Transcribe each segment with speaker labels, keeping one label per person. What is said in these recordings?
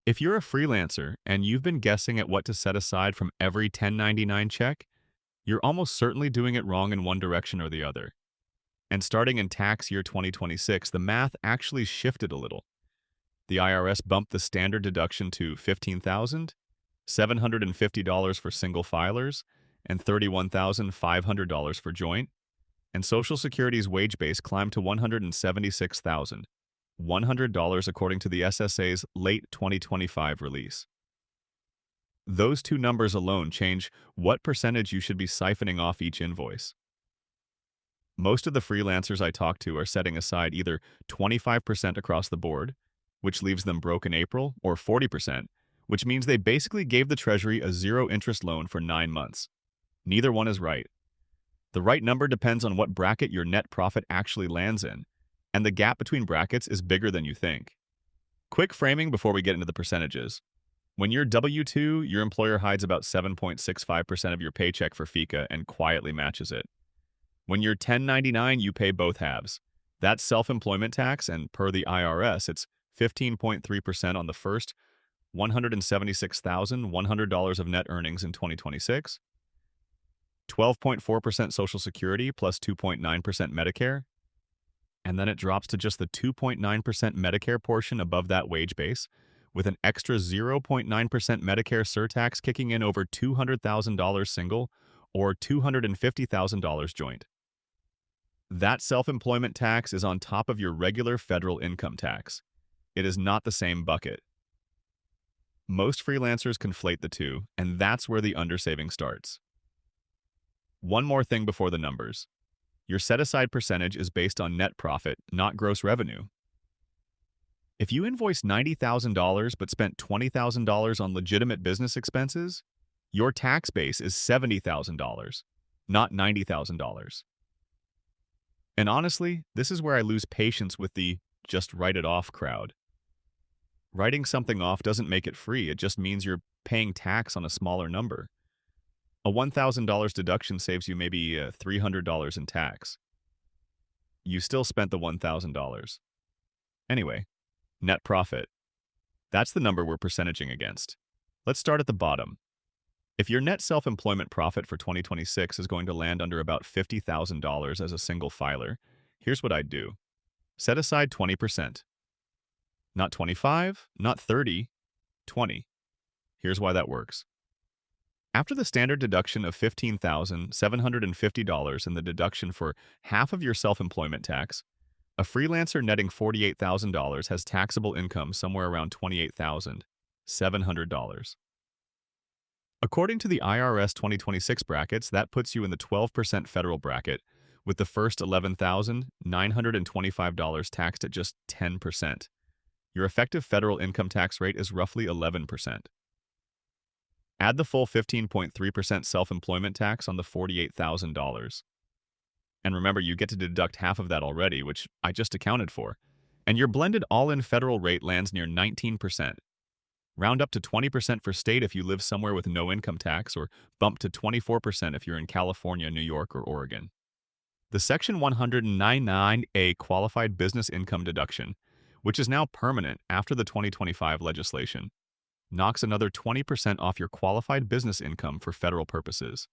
Speaker 1: If you're a freelancer and you've been guessing at what to set aside from every 1099 check, you're almost certainly doing it wrong in one direction or the other. And starting in tax year 2026, the math actually shifted a little. The IRS bumped the standard deduction to $15,750 for single filers and $31,500 for joint, and Social Security's wage base climbed to $176,100 according to the SSA's late 2025 release. Those two numbers alone change what percentage you should be siphoning off each invoice. Most of the freelancers I talk to are setting aside either 25% across the board, which leaves them broke in April, or 40%, which means they basically gave the Treasury a zero-interest loan for 9 months. Neither one is right. The right number depends on what bracket your net profit actually lands in, and the gap between brackets is bigger than you think. Quick framing before we get into the percentages. When you're W-2, your employer hides about 7.65% of your paycheck for FICA and quietly matches it. When you're 1099, you pay both halves. That's self-employment tax, and per the IRS, it's 15.3% on the first $176,100 of net earnings in 2026, 12.4% Social Security plus 2.9% Medicare, and then it drops to just the 2.9% Medicare portion above that wage base, with an extra 0.9% Medicare surtax kicking in over $200,000 single or $250,000 joint. That self-employment tax is on top of your regular federal income tax. It is not the same bucket. Most freelancers conflate the two, and that's where the undersaving starts. One more thing before the numbers. Your set-aside percentage is based on net profit, not gross revenue. If you invoiced $90,000 but spent $20,000 on legitimate business expenses, your tax base is $70,000, not $90,000. And honestly, this is where I lose patience with the just write it off crowd. Writing something off doesn't make it free, it just means you're paying tax on a smaller number. A $1,000 deduction saves you maybe $300 in tax. You still spent the $1,000. Anyway, net profit. That's the number we're percentaging against. Let's start at the bottom. If your net self-employment profit for 2026 is going to land under about $50,000 as a single filer, here's what I'd do. Set aside 20%. Not 25, not 30, 20. Here's why that works. After the standard deduction of $15,750 and the deduction for half of your self-employment tax, a freelancer netting $48,000 has taxable income somewhere around $28,700. According to the IRS 2026 brackets, that puts you in the 12% federal bracket, with the first $11,925 taxed at just 10%. Your effective federal income tax rate is roughly 11%. Add the full 15.3% self-employment tax on the $48,000. And remember, you get to deduct half of that already, which I just accounted for. And your blended all-in federal rate lands near 19%. Round up to 20% for state if you live somewhere with no income tax, or bump to 24% if you're in California, New York, or Oregon. The Section 199A Qualified Business Income Deduction, which is now permanent after the 2025 legislation, knocks another 20% off your qualified business income for federal purposes,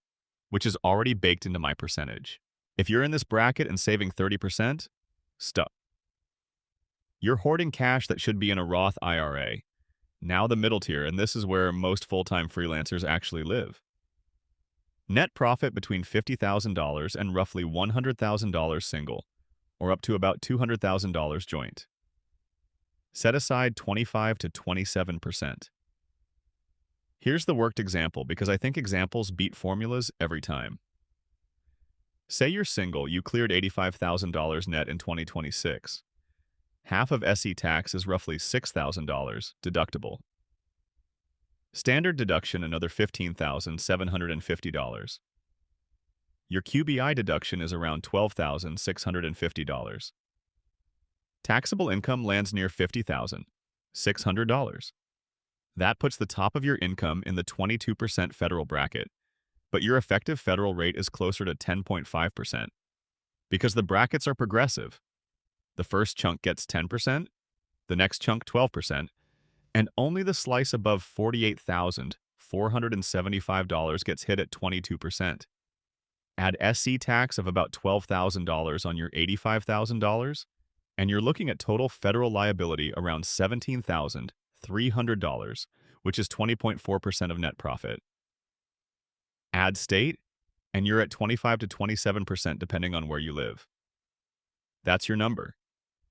Speaker 1: which is already baked into my percentage. If you're in this bracket and saving 30%, stuck. You're hoarding cash that should be in a Roth IRA. Now the middle tier, and this is where most full-time freelancers actually live. Net profit between $50,000 and roughly $100,000 single, or up to about $200,000 joint. Set aside 25 to 27%. Here's the worked example, because I think examples beat formulas every time. Say you're single, you cleared $85,000 net in 2026. Half of SE tax is roughly $6,000 deductible. Standard deduction another $15,750. Your QBI deduction is around $12,650. Taxable income lands near $50,600. That puts the top of your income in the 22% federal bracket, but your effective federal rate is closer to 10.5% because the brackets are progressive. The first chunk gets 10%, the next chunk 12%, And only the slice above $48,475 gets hit at 22%. Add SC tax of about $12,000 on your $85,000, and you're looking at total federal liability around $17,300, which is 20.4% of net profit. Add state, and you're at 25 to 27% depending on where you live. That's your number.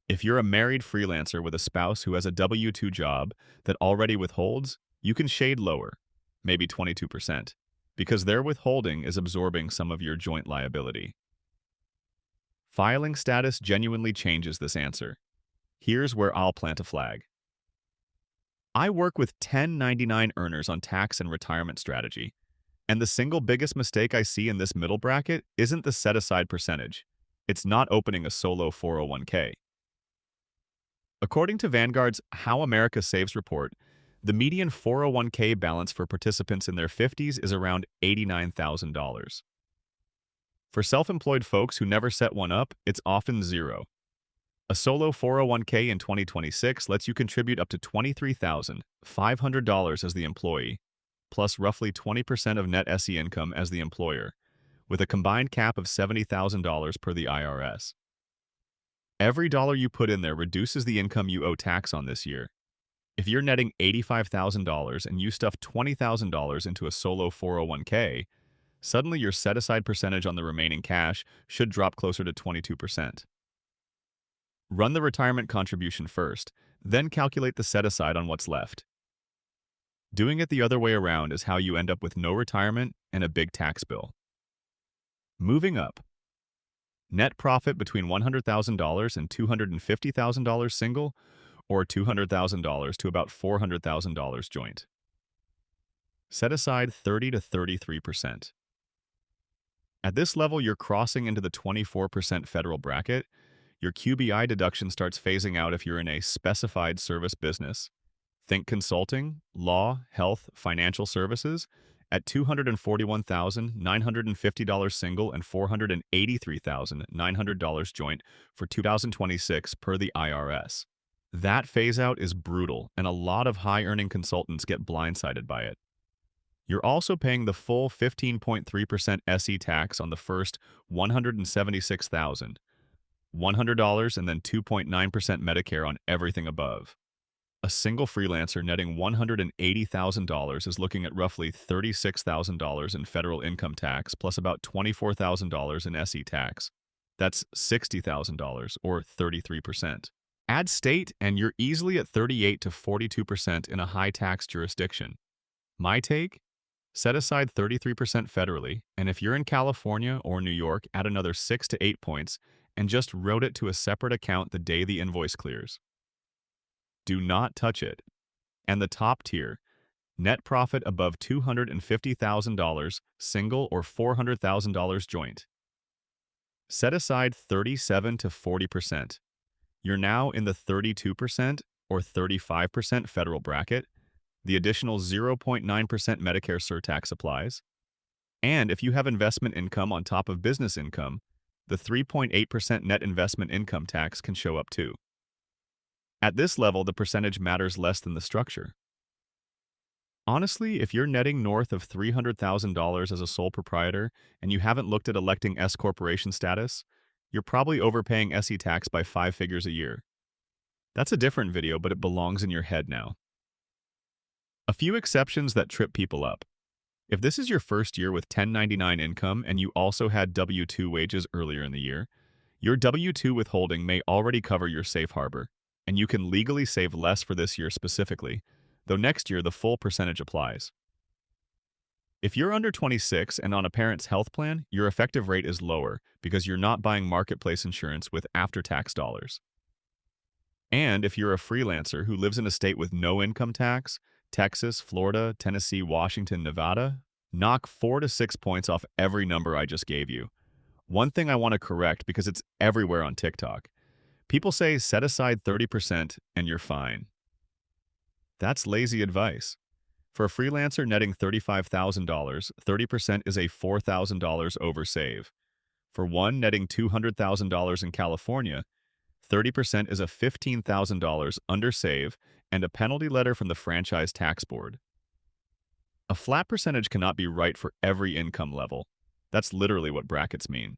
Speaker 1: If you're a married freelancer with a spouse who has a W-2 job that already withholds, you can shade lower, maybe 22%, because their withholding is absorbing some of your joint liability. Filing status genuinely changes this answer. Here's where I'll plant a flag. I work with 1099 earners on tax and retirement strategy, and the single biggest mistake I see in this middle bracket isn't the set-aside percentage. It's not opening a solo 401k. According to Vanguard's How America Saves report, the median 401k balance for participants in their 50s is around $89,000. For self-employed folks who never set one up, it's often zero. A solo 401k in 2026 lets you contribute up to $23,500 as the employee, plus roughly 20% of net SE income as the employer, with a combined cap of $70,000 per the IRS. Every dollar you put in there reduces the income you owe tax on this year. If you're netting $85,000 and you stuff $20,000 into a solo 401k, suddenly your set-aside percentage on the remaining cash should drop closer to 22%. Run the retirement contribution first, then calculate the set-aside on what's left. Doing it the other way around is how you end up with no retirement and a big tax bill. Moving up. Net profit between $100,000 and $250,000 single, or $200,000 to about $400,000 joint. Set aside 30 to 33%. At this level, you're crossing into the 24% federal bracket. Your QBI deduction starts phasing out if you're in a specified service business. Think consulting, law, health, financial services, at $241,950 single and $483,900 joint for 2026 per the IRS. That phase-out is brutal, and a lot of high-earning consultants get blindsided by it. You're also paying the full 15.3% SE tax on the first $176,100 and then 2.9% Medicare on everything above. A single freelancer netting $180,000 is looking at roughly $36,000 in federal income tax plus about $24,000 in SE tax. That's $60,000 or 33%. Add state and you're easily at 38 to 42% in a high-tax jurisdiction. My take? Set aside 33% federally, and if you're in California or New York, add another 6 to 8 points and just route it to a separate account the day the invoice clears. Do not touch it. And the top tier, net profit above $250,000 single or $400,000 joint. Set aside 37 to 40%. You're now in the 32% or 35% federal bracket. The additional 0.9% Medicare surtax applies. And if you have investment income on top of business income, the 3.8% net investment income tax can show up too. At this level, the percentage matters less than the structure. Honestly, if you're netting north of $300,000 as a sole proprietor and you haven't looked at electing S-corporation status, you're probably overpaying SE tax by 5 figures a year. That's a different video, but it belongs in your head now. A few exceptions that trip people up. If this is your first year with 1099 income and you also had W-2 wages earlier in the year, your W-2 withholding may already cover your safe harbor, and you can legally save less for this year specifically, though next year the full percentage applies. If you're under 26 and on a parent's health plan, your effective rate is lower because you're not buying marketplace insurance with after-tax dollars. And if you're a freelancer who lives in a state with no income tax, Texas, Florida, Tennessee, Washington, Nevada, knock 4 to 6 points off every number I just gave you. One thing I want to correct because it's everywhere on TikTok. People say set aside 30% and you're fine. That's lazy advice. For a freelancer netting $35,000, 30% is a $4,000 oversave. For one netting $200,000 in California, 30% is a $15,000 undersave and a penalty letter from the franchise tax board. A flat percentage cannot be right for every income level. That's literally what brackets mean.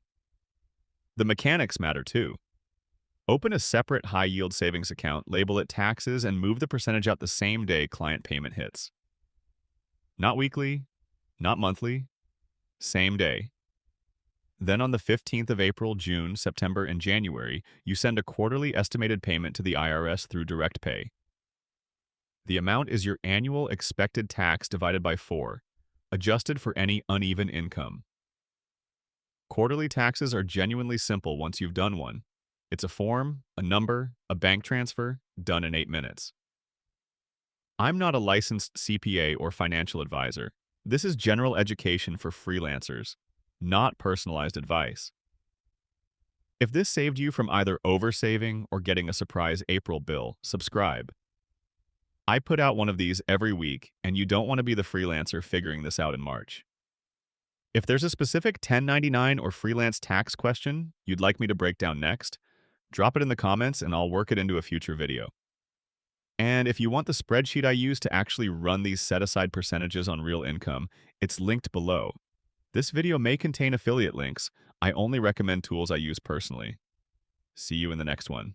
Speaker 1: The mechanics matter too. Open a separate high-yield savings account, label it taxes, and move the percentage out the same day client payment hits. Not weekly, not monthly, same day. Then on the 15th of April, June, September, and January, you send a quarterly estimated payment to the IRS through direct pay. The amount is your annual expected tax divided by 4, adjusted for any uneven income. Quarterly taxes are genuinely simple once you've done one. It's a form, a number, a bank transfer, done in 8 minutes. I'm not a licensed CPA or financial advisor. This is general education for freelancers, not personalized advice. If this saved you from either oversaving or getting a surprise April bill, subscribe. I put out one of these every week, and you don't want to be the freelancer figuring this out in March. If there's a specific 1099 or freelance tax question you'd like me to break down next, drop it in the comments and I'll work it into a future video. And if you want the spreadsheet I use to actually run these set-aside percentages on real income, it's linked below. This video may contain affiliate links. I only recommend tools I use personally. See you in the next one.